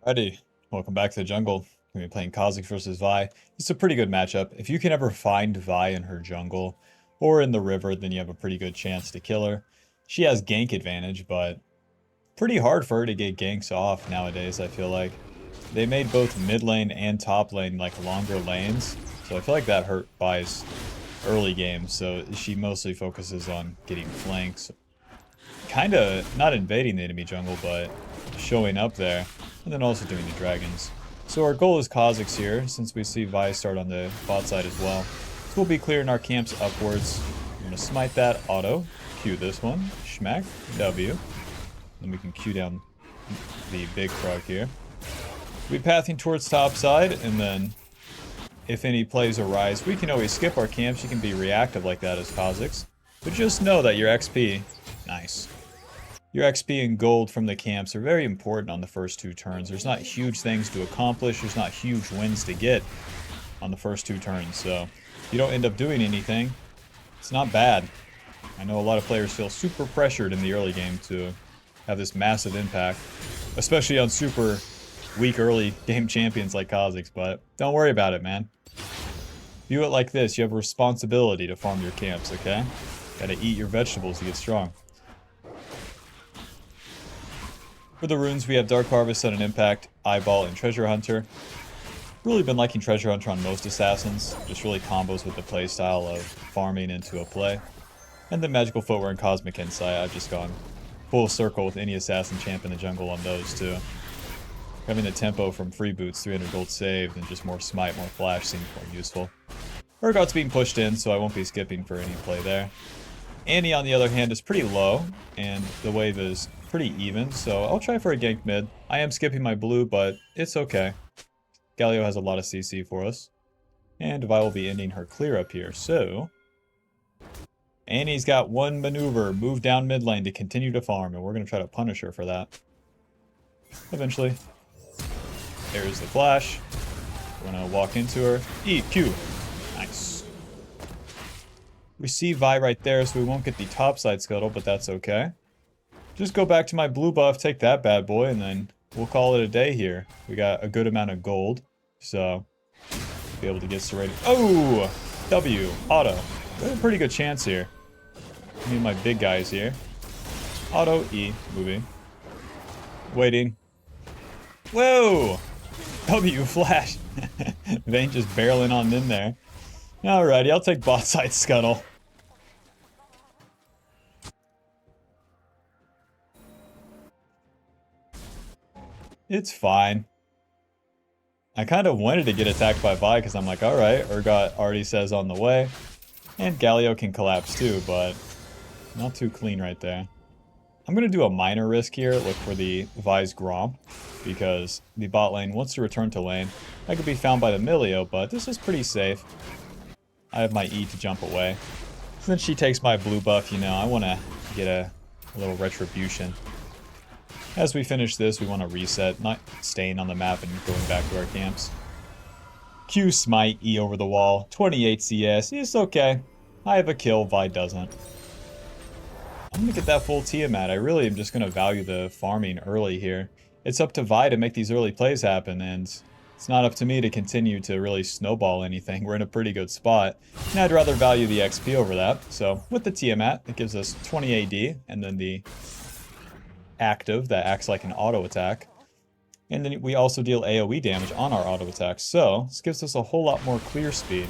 Alrighty, welcome back to the jungle. We're gonna be playing Kha'zix versus Vi. It's a pretty good matchup. If you can ever find Vi in her jungle or in the river, then you have a pretty good chance to kill her. She has gank advantage, but pretty hard for her to get ganks off nowadays, I feel like. They made both mid lane and top lane like longer lanes, so I feel like that hurt Vi's early game, so she mostly focuses on getting flanks. Kinda not invading the enemy jungle, but showing up there. And then also doing the dragons. So our goal is Kha'zix here, since we see Vi start on the bot side as well. So we'll be clearing our camps upwards. I'm going to smite that auto, Q this one, schmack, W. Then we can Q down the big frog here. We'll be pathing towards top side, and then if any plays arise, we can always skip our camps. You can be reactive like that as Kha'zix. But just know that your XP, nice. Your XP and gold from the camps are very important on the first two turns. There's not huge things to accomplish. There's not huge wins to get on the first two turns. So if you don't end up doing anything, it's not bad. I know a lot of players feel super pressured in the early game to have this massive impact, especially on super weak early game champions like Kha'zix, but don't worry about it, man. View it like this. You have a responsibility to farm your camps, okay? Gotta eat your vegetables to get strong. For the runes, we have Dark Harvest, Sudden Impact, Eyeball, and Treasure Hunter. Really been liking Treasure Hunter on most assassins, just really combos with the playstyle of farming into a play. And then Magical Footwear and Cosmic Insight, I've just gone full circle with any assassin champ in the jungle on those too. Having the tempo from free boots, 300 gold saved, and just more smite, more flash seems more useful. Urgot's being pushed in, so I won't be skipping for any play there. Annie, on the other hand, is pretty low, and the wave is pretty even, so I'll try for a gank mid. I am skipping my blue, but it's okay. Galio has a lot of CC for us. And Vi will be ending her clear up here, so Annie's got one maneuver, move down mid lane to continue to farm, and we're going to try to punish her for that. Eventually. There's the flash. We're going to walk into her. E, Q. Nice. We see Vi right there, so we won't get the topside scuttle, but that's okay. Just go back to my blue buff, take that bad boy, and then we'll call it a day here. We got a good amount of gold, so we'll be able to get serrated. Oh! W. Auto. We have a pretty good chance here. I need my big guys here. Auto, E. Moving. Waiting. Whoa! W. Flash. Vayne just barreling on in there. Alrighty, I'll take bot side scuttle. It's fine. I kind of wanted to get attacked by Vi because I'm like, alright, Urgot already says on the way. And Galio can collapse too, but not too clean right there. I'm going to do a minor risk here, look for the Vi's Gromp, because the bot lane wants to return to lane. I could be found by the Milio, but this is pretty safe. I have my E to jump away. Since she takes my blue buff, you know, I want to get a little retribution. As we finish this, we want to reset, not staying on the map and going back to our camps. Q smite, E over the wall, 28 CS, it's okay. I have a kill, Vi doesn't. I'm going to get that full Tiamat. I really am just going to value the farming early here. It's up to Vi to make these early plays happen, and it's not up to me to continue to really snowball anything. We're in a pretty good spot, and I'd rather value the XP over that. So with the Tiamat, it gives us 20 AD, and then the active that acts like an auto attack. And then we also deal AoE damage on our auto attacks. So this gives us a whole lot more clear speed.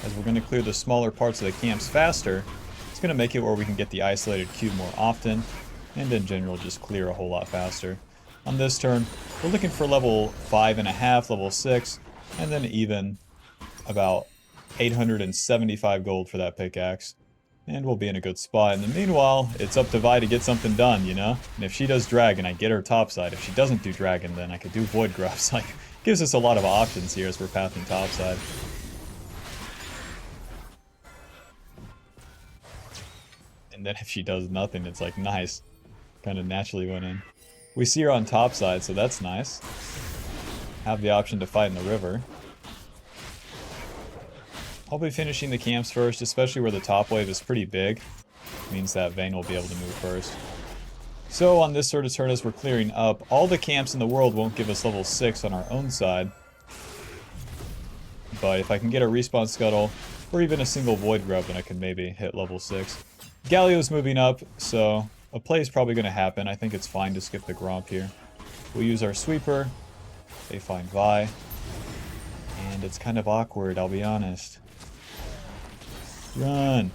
As we're going to clear the smaller parts of the camps faster, it's going to make it where we can get the isolated cube more often, and in general just clear a whole lot faster. On this turn, we're looking for level 5.5, level 6, and then even about 875 gold for that pickaxe. And we'll be in a good spot. In the meanwhile, it's up to Vi to get something done, you know? And if she does Dragon, I get her topside. If she doesn't do Dragon, then I could do Void Grubs. Like, gives us a lot of options here as we're pathing topside. And then if she does nothing, it's like, nice. Kind of naturally went in. We see her on topside, so that's nice. Have the option to fight in the river. I'll be finishing the camps first, especially where the top wave is pretty big. It means that Vayne will be able to move first. So on this sort of turn, as we're clearing up, all the camps in the world won't give us level 6 on our own side. But if I can get a respawn scuttle, or even a single void grub, then I can maybe hit level 6. Galio's moving up, so a play is probably going to happen. I think it's fine to skip the Gromp here. We'll use our sweeper. They find Vi. And it's kind of awkward, I'll be honest. Run!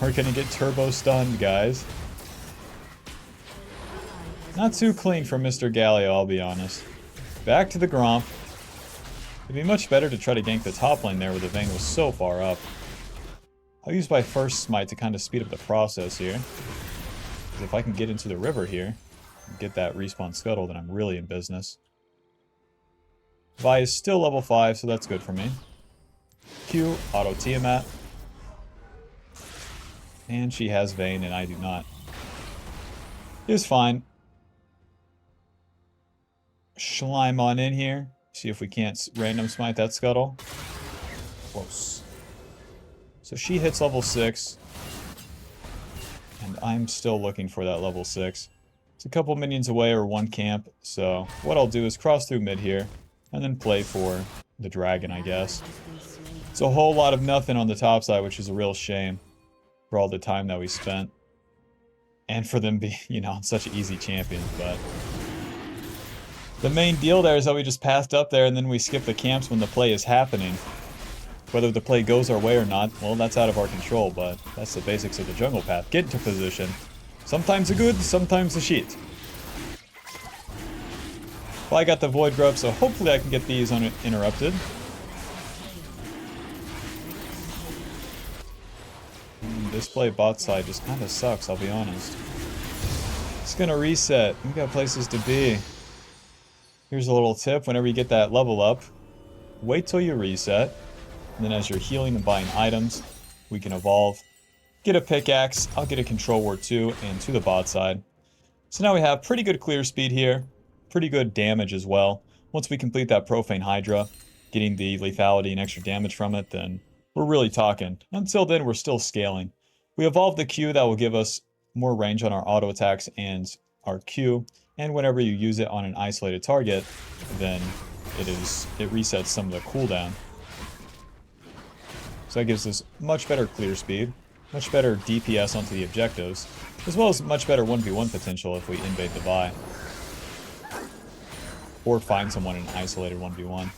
We're going to get turbo stunned, guys. Not too clean from Mr. Galio, I'll be honest. Back to the Gromp. It'd be much better to try to gank the top lane there where the Vayne was so far up. I'll use my first smite to kind of speed up the process here. Because if I can get into the river here, and get that respawn scuttle, then I'm really in business. Vi is still level 5, so that's good for me. Q, auto Tiamat. And she has Vayne, and I do not. It's fine. Slime on in here. See if we can't random smite that scuttle. Close. So she hits level 6. And I'm still looking for that level 6. It's a couple minions away or one camp. So what I'll do is cross through mid here. And then play for the dragon, I guess. It's a whole lot of nothing on the top side, which is a real shame. For all the time that we spent. And for them being, you know, such easy champions, but... The main deal there is that we just passed up there and then we skip the camps when the play is happening. Whether the play goes our way or not, well, that's out of our control, but that's the basics of the jungle path. Get into position. Sometimes a good, sometimes a shit. Well, I got the Void Grub, so hopefully I can get these uninterrupted. This play bot side just kind of sucks, I'll be honest. It's gonna reset. We got places to be. Here's a little tip. Whenever you get that level up, wait till you reset. And then as you're healing and buying items, we can evolve. Get a pickaxe. I'll get a control ward too, and to the bot side. So now we have pretty good clear speed here. Pretty good damage as well. Once we complete that profane hydra, getting the lethality and extra damage from it, then we're really talking. Until then, we're still scaling. We evolved the Q that will give us more range on our auto attacks and our Q. And whenever you use it on an isolated target, then it resets some of the cooldown. So that gives us much better clear speed, much better DPS onto the objectives, as well as much better 1v1 potential if we invade the Vi. Or find someone in an isolated 1v1.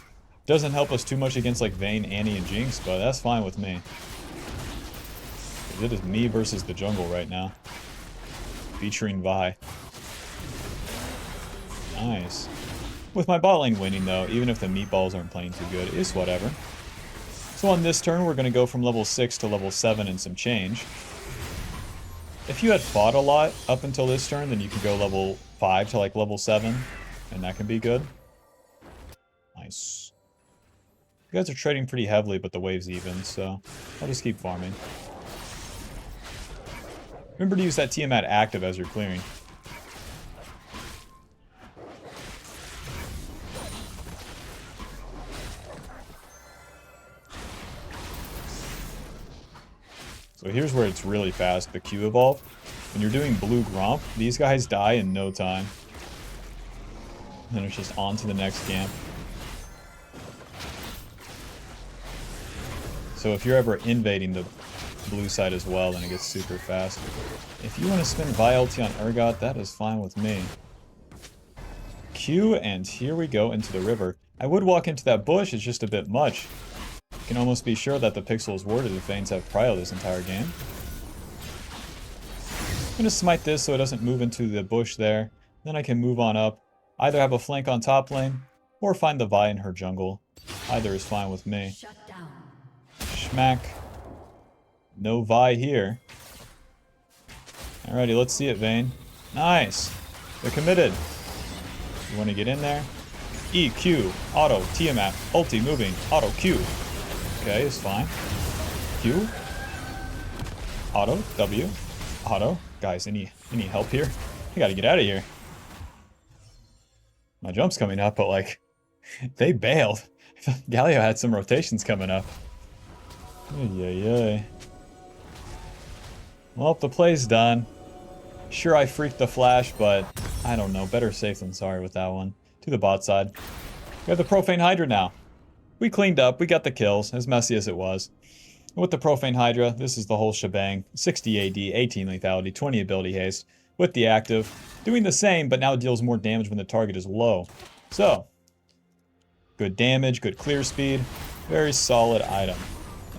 Doesn't help us too much against like Vayne, Annie, and Jinx, but that's fine with me. It is me versus the jungle right now. Featuring Vi. Nice. With my bot lane winning though, even if the meatballs aren't playing too good, it's whatever. So on this turn, we're going to go from level 6 to level 7 and some change. If you had fought a lot up until this turn, then you could go level 5 to like level 7, and that can be good. Nice. You guys are trading pretty heavily, but the wave's even, so I'll just keep farming. Remember to use that Tiamat active as you're clearing. So here's where it's really fast, the Q evolve. When you're doing blue Gromp, these guys die in no time. And then it's just on to the next camp. So if you're ever invading the blue side as well, then it gets super fast. If you want to spend Vi ulti on Urgot, that is fine with me. Q, and here we go into the river. I would walk into that bush, it's just a bit much. You can almost be sure that the pixel is warded if Vaynes have prio this entire game. I'm going to smite this so it doesn't move into the bush there. Then I can move on up. Either have a flank on top lane, or find the Vi in her jungle. Either is fine with me. Schmack. No Vi here. Alrighty, let's see it, Vayne. Nice! They're committed. You want to get in there? E, Q, auto, Tiamat, ulti, moving, auto, Q. Okay, it's fine. Q. Auto, W. Auto. Guys, any help here? I gotta get out of here. My jump's coming up, but like, they bailed. Galio had some rotations coming up. Yay. Well, the play's done. Sure, I freaked the flash, but I don't know. Better safe than sorry with that one. To the bot side. We have the Profane Hydra now. We cleaned up. We got the kills, as messy as it was. And with the Profane Hydra, this is the whole shebang. 60 AD, 18 lethality, 20 ability haste. With the active, doing the same, but now deals more damage when the target is low. So, good damage, good clear speed, very solid item.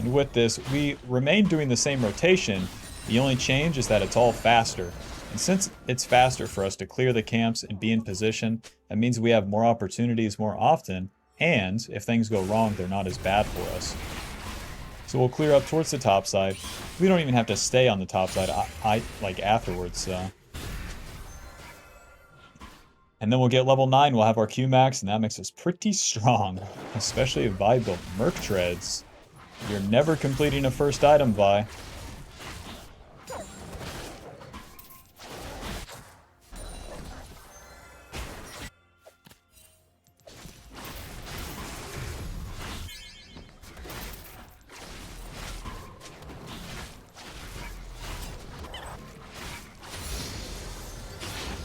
And with this, we remain doing the same rotation. The only change is that it's all faster. And since it's faster for us to clear the camps and be in position, that means we have more opportunities more often, and if things go wrong, they're not as bad for us. So we'll clear up towards the top side. We don't even have to stay on the top side like afterwards, so. And then we'll get level 9, we'll have our Q max, and that makes us pretty strong. Especially if Vi built Merc Treads. You're never completing a first item, Vi.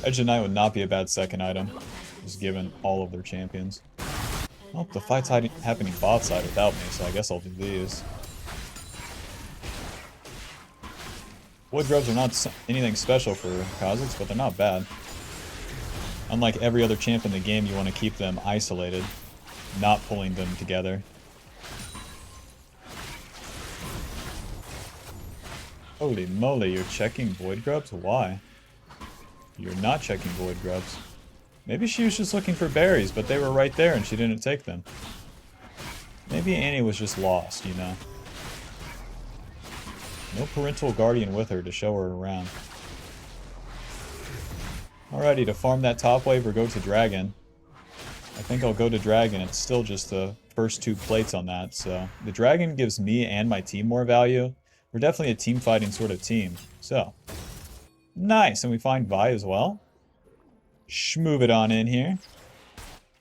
Edge of Night would not be a bad second item, just given all of their champions. Well, the fight's happening bot side without me, so I guess I'll do these. Wood grubs are not anything special for Kha'zix, but they're not bad. Unlike every other champ in the game, you want to keep them isolated, not pulling them together. Holy moly, you're checking Void Grubs? Why? You're not checking Void Grubs. Maybe she was just looking for berries, but they were right there and she didn't take them. Maybe Annie was just lost, you know. No parental guardian with her to show her around. Alrighty, to farm that top wave or go to dragon. I think I'll go to dragon. It's still just the first 2 plates on that, so. The dragon gives me and my team more value. We're definitely a team fighting sort of team, so. Nice, and we find Vi as well. Schmoove it on in here.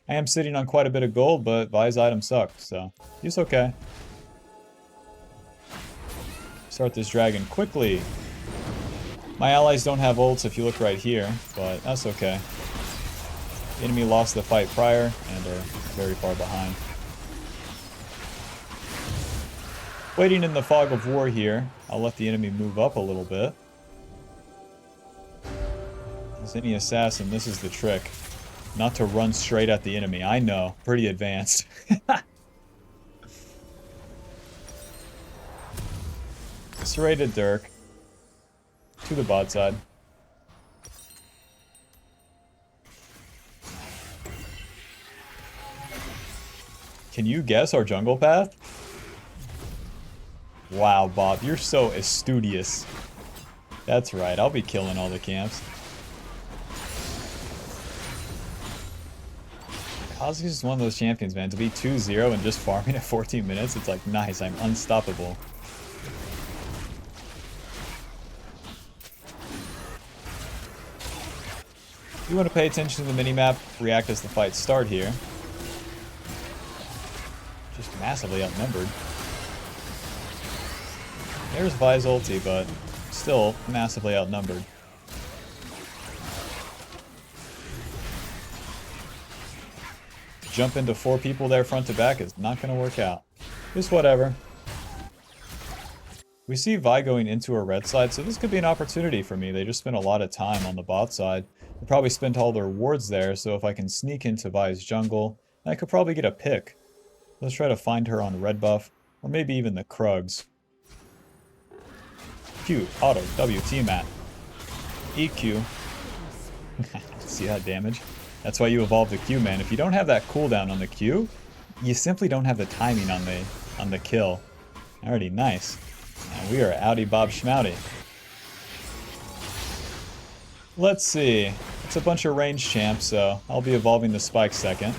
I am sitting on quite a bit of gold, but Vi's item sucked, so he's okay. Start this dragon quickly. My allies don't have ults if you look right here, but that's okay. The enemy lost the fight prior and are very far behind. Waiting in the fog of war here. I'll let the enemy move up a little bit. As any assassin, this is the trick. Not to run straight at the enemy. I know. Pretty advanced. Serrated Dirk. To the bot side. Can you guess our jungle path? Wow, Bob. You're so studious. That's right. I'll be killing all the camps. Kha'zix is one of those champions, man. To be 2-0 and just farming at 14 minutes, it's like, nice, I'm unstoppable. You want to pay attention to the minimap, react as the fights start here. Just massively outnumbered. There's Vi's ulti, but still massively outnumbered. Jump into 4 people there front to back is not going to work out. Just whatever. We see Vi going into her red side, so this could be an opportunity for me. They just spent a lot of time on the bot side. They probably spent all their wards there, so if I can sneak into Vi's jungle, I could probably get a pick. Let's try to find her on red buff, or maybe even the Krugs. Q, auto, W, T-mat. EQ. See that damage? That's why you evolve the Q, man. If you don't have that cooldown on the Q, you simply don't have the timing on the kill. Alrighty, nice. And we are outie Bob Schmouty. Let's see. It's a bunch of ranged champs, so I'll be evolving the spikes second.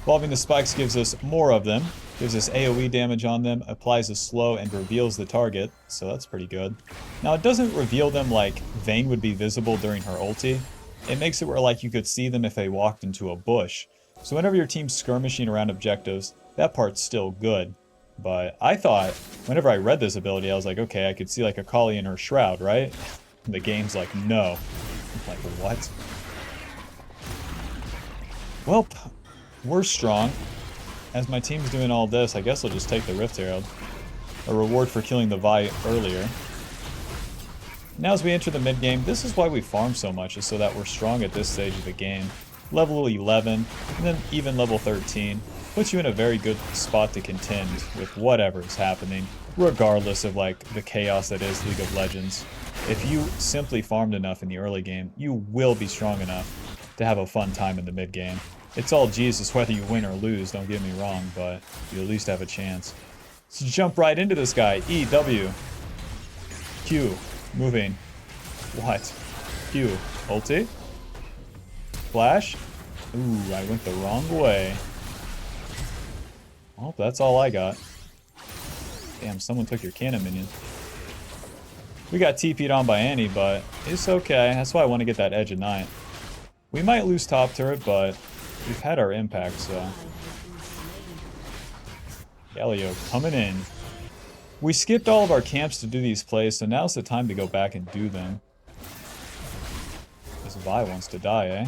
Evolving the spikes gives us more of them. Gives us AoE damage on them, applies a slow, and reveals the target, so that's pretty good. Now, it doesn't reveal them like Vayne would be visible during her ulti. It makes it where like you could see them if they walked into a bush. So whenever your team's skirmishing around objectives, that part's still good. But I thought, whenever I read this ability, I was like, okay, I could see like a Kali in her shroud, right? And the game's like, no. I'm like, what? Well, we're strong. As my team's doing all this, I guess I'll just take the Rift Herald. A reward for killing the Vi earlier. Now as we enter the mid game, this is why we farm so much, is so that we're strong at this stage of the game. Level 11, and then even level 13, puts you in a very good spot to contend with whatever is happening, regardless of like the chaos that is League of Legends. If you simply farmed enough in the early game, you will be strong enough to have a fun time in the mid game. It's all Jesus whether you win or lose, don't get me wrong, but you at least have a chance. So jump right into this guy. E, W, Q, moving. What? Q, ulti. Flash. Ooh, I went the wrong way. Well, that's all I got. Damn, someone took your cannon minion. We got TP'd on by Annie, but it's okay. That's why I want to get that Edge of Night. We might lose top turret, but we've had our impact, so... Galio coming in. We skipped all of our camps to do these plays, so now's the time to go back and do them. This Vi wants to die, eh?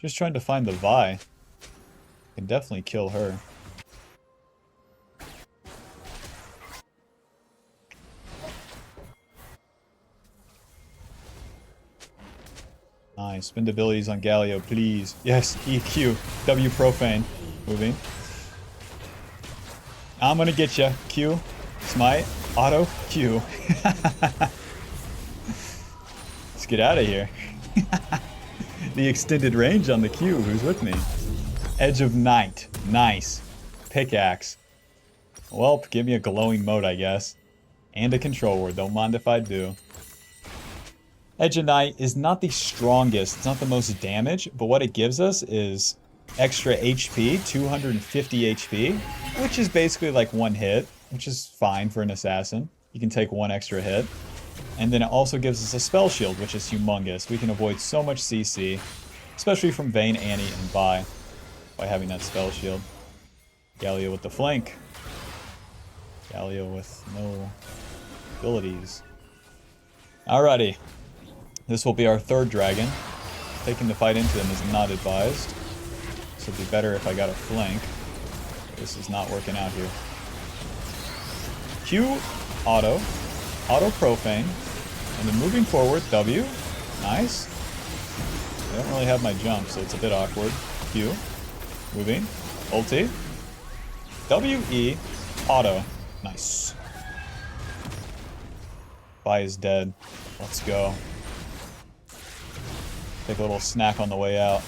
Just trying to find the Vi. Can definitely kill her. Nice. Spend abilities on Galio, please. Yes, EQ. W profane. Moving. I'm gonna get ya. Q. Smite. Auto. Q. Let's get out of here. The extended range on the Q. Who's with me? Edge of Night. Nice. Pickaxe. Well, give me a glowing mode, I guess. And a control word. Don't mind if I do. Edge of Night is not the strongest, it's not the most damage, but what it gives us is extra HP, 250 HP, which is basically like one hit, which is fine for an assassin. You can take one extra hit. And then it also gives us a spell shield, which is humongous. We can avoid so much CC, especially from Vayne, Annie, and Vi, by having that spell shield. Galio with the flank. Galio with no abilities. Alrighty. This will be our third dragon. Taking the fight into them is not advised. This would be better if I got a flank. This is not working out here. Q, auto. Auto profane. And then moving forward, W. Nice. I don't really have my jump, so it's a bit awkward. Q. Moving. Ulti. W, E. Auto. Nice. Vi is dead. Let's go. Take a little snack on the way out.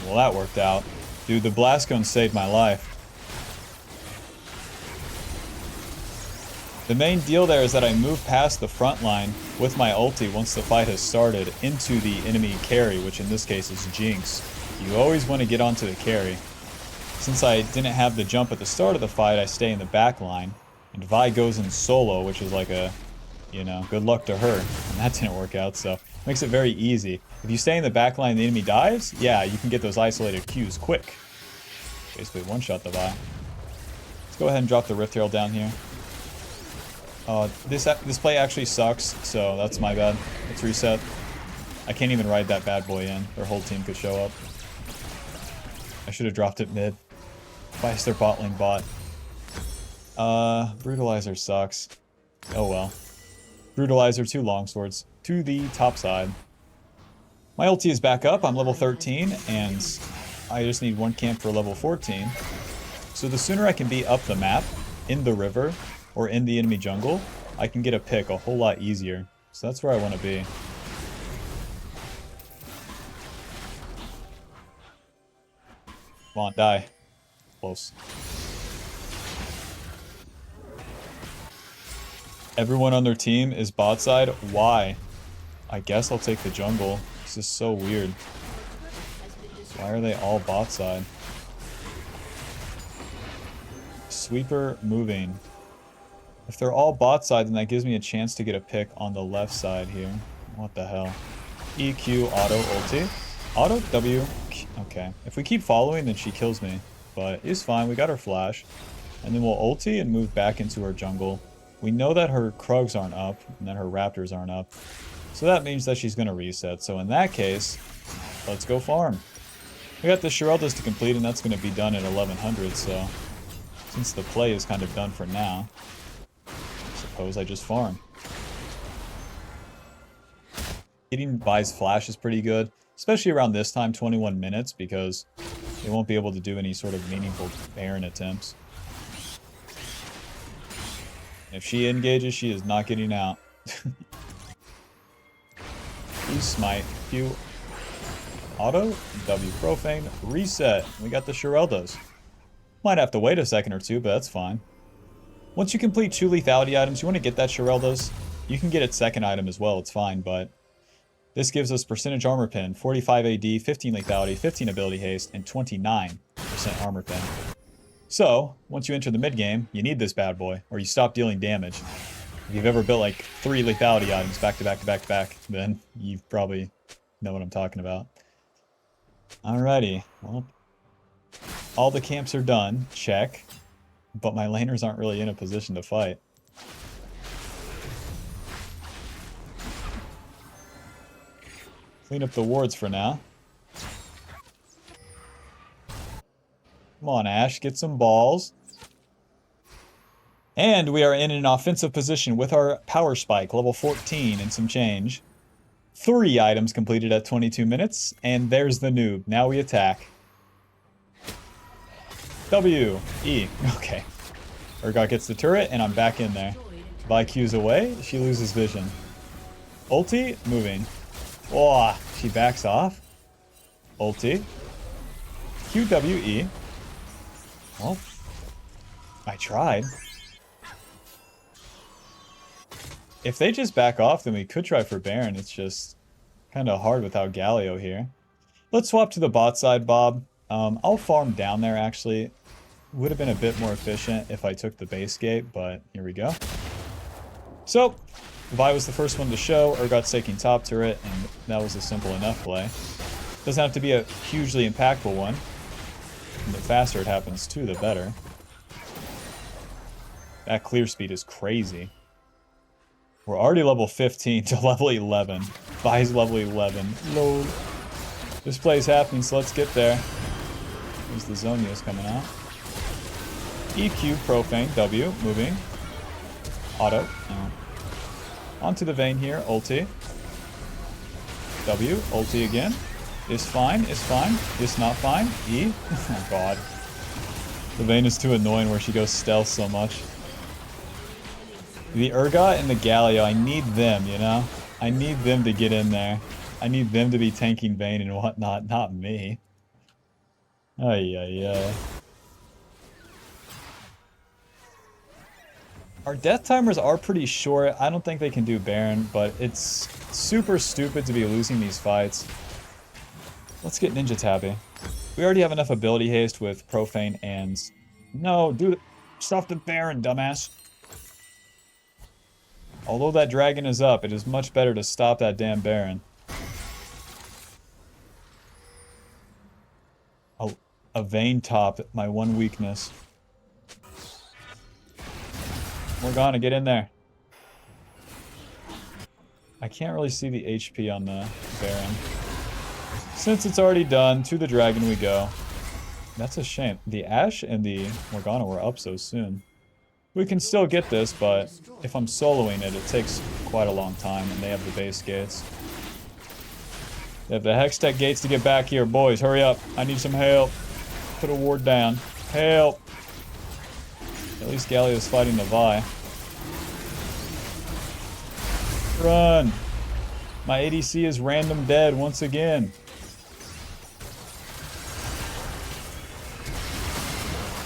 Well, that worked out. Dude, the blast cone saved my life. The main deal there is that I move past the front line with my ulti once the fight has started into the enemy carry, which in this case is Jinx. You always want to get onto the carry. Since I didn't have the jump at the start of the fight, I stay in the back line. And Vi goes in solo, which is like a, you know, good luck to her. And that didn't work out, so makes it very easy. If you stay in the back line and the enemy dives, yeah, you can get those isolated Qs quick. Basically one-shot the Vi. Let's go ahead and drop the Rift Herald down here. This play actually sucks, so that's my bad. Let's reset. I can't even ride that bad boy in. Their whole team could show up. I should have dropped it mid. Vice their bot lane bot. Brutalizer sucks. Oh well. Brutalizer, 2 longswords. To the top side. My ulti is back up. I'm level 13, and I just need 1 camp for level 14. So the sooner I can be up the map, in the river, or in the enemy jungle, I can get a pick a whole lot easier. So that's where I want to be. Come on, die. Close. Everyone on their team is bot side. Why? I guess I'll take the jungle. This is so weird. Why are they all bot side? Sweeper moving. If they're all bot side, then that gives me a chance to get a pick on the left side here. What the hell? EQ, auto, ulti. Auto, W. Okay. If we keep following, then she kills me. But it's fine. We got her flash. And then we'll ulti and move back into her jungle. We know that her Krugs aren't up, and that her Raptors aren't up. So that means that she's going to reset. So in that case, let's go farm. We got the Shireldas to complete, and that's going to be done at 1100, so since the play is kind of done for now, I suppose I just farm. Getting Vi's flash is pretty good, especially around this time, 21 minutes, because they won't be able to do any sort of meaningful Baron attempts. If she engages, she is not getting out. Q smite, Q auto, W profane, reset. We got the Shireldas. Might have to wait a second or two, but that's fine. Once you complete 2 lethality items, you want to get that Shireldas. You can get its second item as well, it's fine, but this gives us percentage armor pin, 45 AD, 15 lethality, 15 ability haste, and 29% armor pin. So, once you enter the mid game, you need this bad boy, or you stop dealing damage. If you've ever built like 3 lethality items back to back to back to back, then you probably know what I'm talking about. Alrighty, well, all the camps are done, check, but my laners aren't really in a position to fight. Clean up the wards for now. Come on, Ashe, get some balls. And we are in an offensive position with our power spike, level 14 and some change. 3 items completed at 22 minutes, and there's the noob. Now we attack. W, E, okay. Urgot gets the turret, and I'm back in there. Vi Q's away, she loses vision. Ulti, moving. Oh, she backs off. Ulti. QWE. Well, I tried. If they just back off, then we could try for Baron. It's just kind of hard without Galio here. Let's swap to the bot side, Bob. I'll farm down there, actually. Would have been a bit more efficient if I took the base gate, but here we go. So, Vi was the first one to show. Urgot's taking top turret, and that was a simple enough play. Doesn't have to be a hugely impactful one. And the faster it happens, too, the better. That clear speed is crazy. We're already level 15 to level 11. Vi's level 11. Lol. This play's happening, so let's get there. There's the Zonia's coming out. EQ, profane, W, moving. Auto. Oh. Onto the Vayne here, ulti. W, ulti again. Is fine, is fine. Is not fine. E. Oh god. The Vayne is too annoying where she goes stealth so much. The Urgot and the Galio, I need them, you know? I need them to get in there. I need them to be tanking Vayne and whatnot, not me. Ay, ay, ay. Our death timers are pretty short. I don't think they can do Baron, but it's super stupid to be losing these fights. Let's get Ninja Tabby. We already have enough ability haste with Profane and... No, dude, stop the Baron, dumbass. Although that dragon is up, it is much better to stop that damn Baron. Oh, a Vayne top, my one weakness. Morgana, get in there. I can't really see the HP on the Baron. Since it's already done, to the dragon we go. That's a shame. The Ashe and the Morgana were up so soon. We can still get this, but if I'm soloing it, it takes quite a long time, and they have the base gates. They have the Hextech gates to get back here. Boys, hurry up. I need some help. Put a ward down. Help! At least Galio's fighting the Vi. Run! My ADC is random dead once again.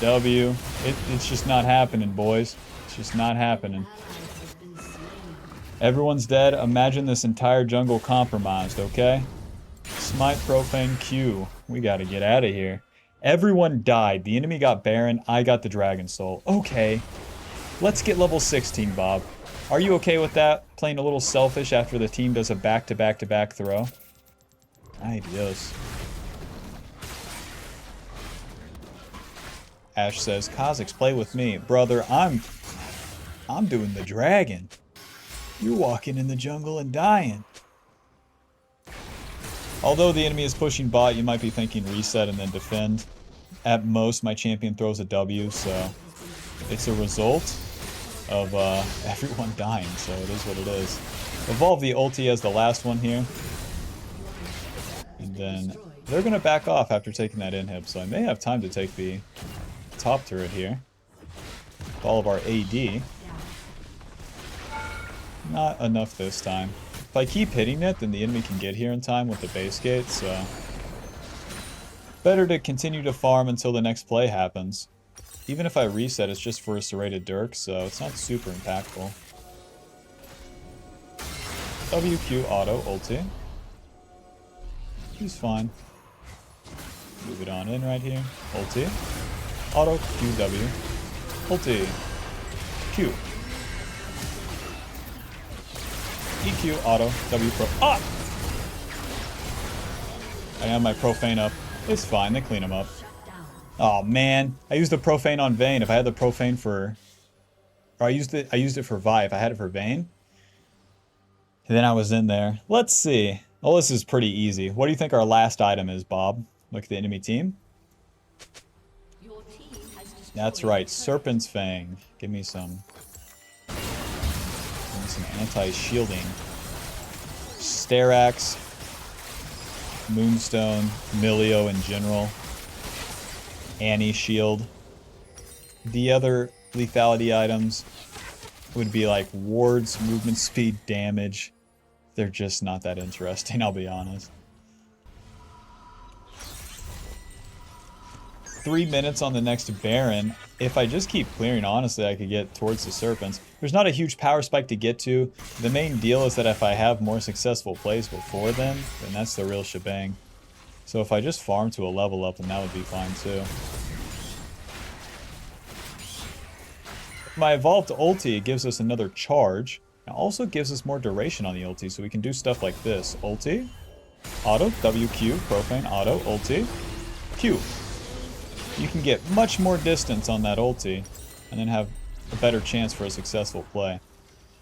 W. It's just not happening, boys. It's just not happening. Everyone's dead. Imagine this entire jungle compromised, okay? Smite, Profane, Q. We gotta get out of here. Everyone died. The enemy got Baron. I got the Dragon Soul. Okay. Let's get level 16, Bob. Are you okay with that? Playing a little selfish after the team does a back-to-back-to-back throw? Ay, Dios. Ash says, Kha'Zix, play with me. Brother, I'm doing the dragon. You're walking in the jungle and dying. Although the enemy is pushing bot, you might be thinking reset and then defend. At most, my champion throws a W, so it's a result of everyone dying, so it is what it is. Evolve the ulti as the last one here. And then they're going to back off after taking that inhib, so I may have time to take the top turret here. With all of our AD. Not enough this time. If I keep hitting it, then the enemy can get here in time with the base gate, so... better to continue to farm until the next play happens. Even if I reset, it's just for a serrated Dirk, so it's not super impactful. WQ auto ulti. He's fine. Move it on in right here. Ulti. Auto QW. Ulti. Q. EQ auto W pro. Ah! I have my profane up. It's fine, they clean him up. Oh man, I used the profane on Vayne. If I had the profane for... or I used it for Vi. If I had it for Vayne, then I was in there. Let's see. Well, this is pretty easy. What do you think our last item is, Bob? Look at the enemy team. That's right, Serpent's Fang. Give me some anti-shielding. Starax, Moonstone, Milio in general, Annie Shield. The other lethality items would be like wards, movement speed, damage. They're just not that interesting, I'll be honest. 3 minutes on the next Baron. If I just keep clearing, honestly, I could get towards the Serpents. There's not a huge power spike to get to. The main deal is that if I have more successful plays before then that's the real shebang. So if I just farm to a level up, then that would be fine too. My evolved ulti gives us another charge. It also gives us more duration on the ulti, so we can do stuff like this. Ulti, auto, WQ, profane, auto, ulti, Q. You can get much more distance on that ulti, and then have a better chance for a successful play.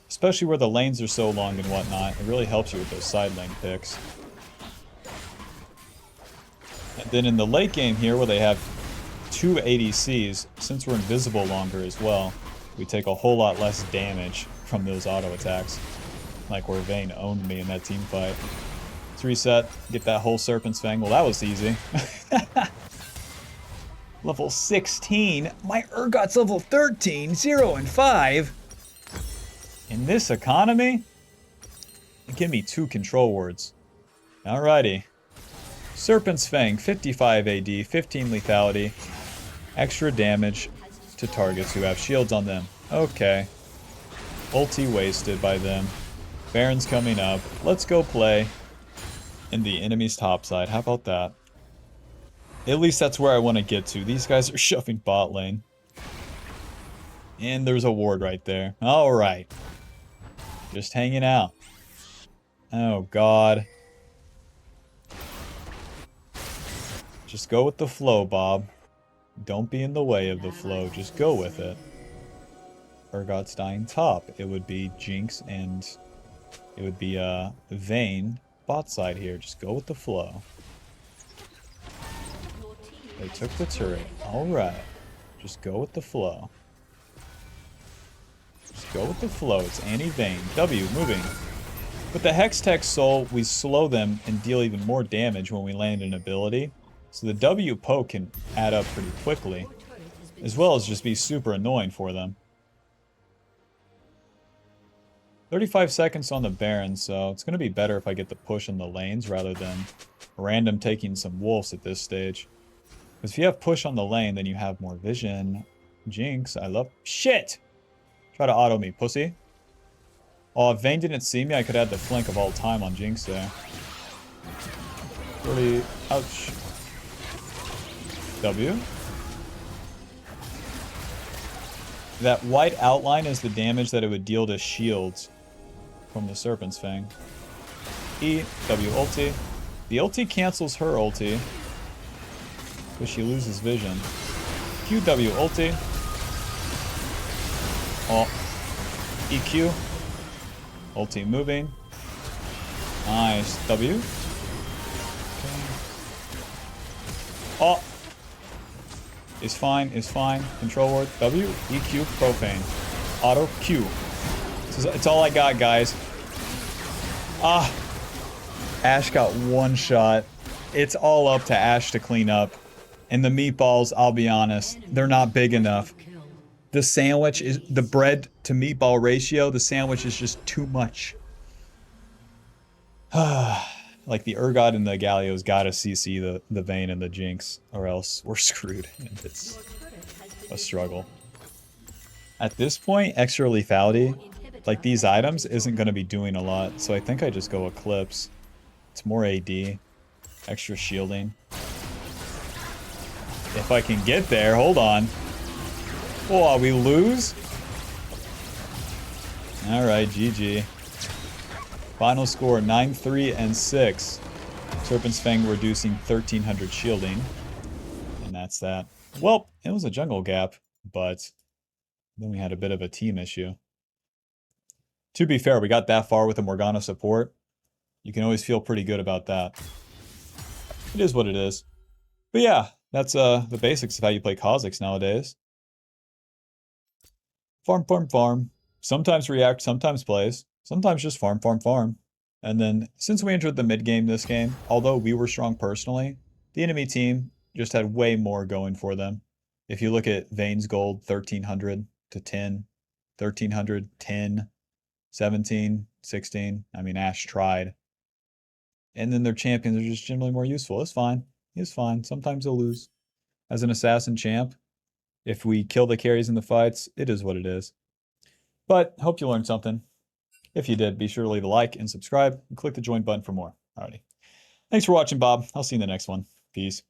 Especially where the lanes are so long and whatnot, it really helps you with those side lane picks. And then in the late game here, where they have 2 ADCs, since we're invisible longer as well, we take a whole lot less damage from those auto attacks. Like where Vayne owned me in that team fight. Let's reset, get that whole Serpent's Fang. Well, that was easy. Level 16. My Urgot's level 13. 0 and 5. In this economy? Give me 2 control words. Alrighty. Serpent's Fang, 55 AD, 15 lethality, extra damage to targets who have shields on them. Okay. Ulti wasted by them. Baron's coming up. Let's go play in the enemy's top side. How about that? At least that's where I want to get to. These guys are shoving bot lane. And there's a ward right there. Alright. Just hanging out. Oh god. Just go with the flow, Bob. Don't be in the way of the flow. Just go with it. Urgot's dying top. It would be Jinx and it would be Vayne bot side here. Just go with the flow. They took the turret. Alright. Just go with the flow. Just go with the flow. It's Annie Vayne. W, moving. With the Hextech Soul, we slow them and deal even more damage when we land an ability. So the W poke can add up pretty quickly, as well as just be super annoying for them. 35 seconds on the Baron, so it's going to be better if I get the push in the lanes rather than random taking some wolves at this stage. Because if you have push on the lane, then you have more vision. Jinx, I love... Shit! Try to auto me, pussy. Oh, if Vayne didn't see me, I could add the flank of all time on Jinx there. 40... Ouch. W. That white outline is the damage that it would deal to shields from the Serpent's Fang. E, W ulti. The ulti cancels her ulti, but she loses vision. QW ulti. Oh. EQ. Ulti moving. Nice. W. Okay. Oh. Is fine, is fine. Control word. W. EQ. Profane. Auto. Q. It's all I got, guys. Ah. Ashe got one shot. It's all up to Ashe to clean up. And the meatballs, I'll be honest, they're not big enough. The sandwich is, the bread to meatball ratio, the sandwich is just too much. Like the Urgot and the Galio's gotta CC the Vayne and the Jinx, or else we're screwed. And it's a struggle. At this point, extra lethality, like these items, isn't gonna be doing a lot. So I think I just go Eclipse. It's more AD. Extra shielding. If I can get there, hold on. Oh, we lose? Alright, GG. Final score, 9-3 and 6. Serpent's Fang reducing 1300 shielding. And that's that. Well, it was a jungle gap, but then we had a bit of a team issue. To be fair, we got that far with a Morgana support. You can always feel pretty good about that. It is what it is. But yeah, that's the basics of how you play Kha'Zix nowadays. Farm, farm, farm. Sometimes react, sometimes plays. Sometimes just farm, farm, farm. And then, since we entered the mid-game this game, although we were strong personally, the enemy team just had way more going for them. If you look at Vayne's gold, 1300 to 10, 1300, 10, 17, 16. I mean, Ashe tried. And then their champions are just generally more useful. It's fine. It's fine. Sometimes they'll lose. As an assassin champ, if we kill the carries in the fights, it is what it is. But hope you learned something. If you did, be sure to leave a like and subscribe and click the join button for more. Alrighty. Thanks for watching, Bob. I'll see you in the next one. Peace.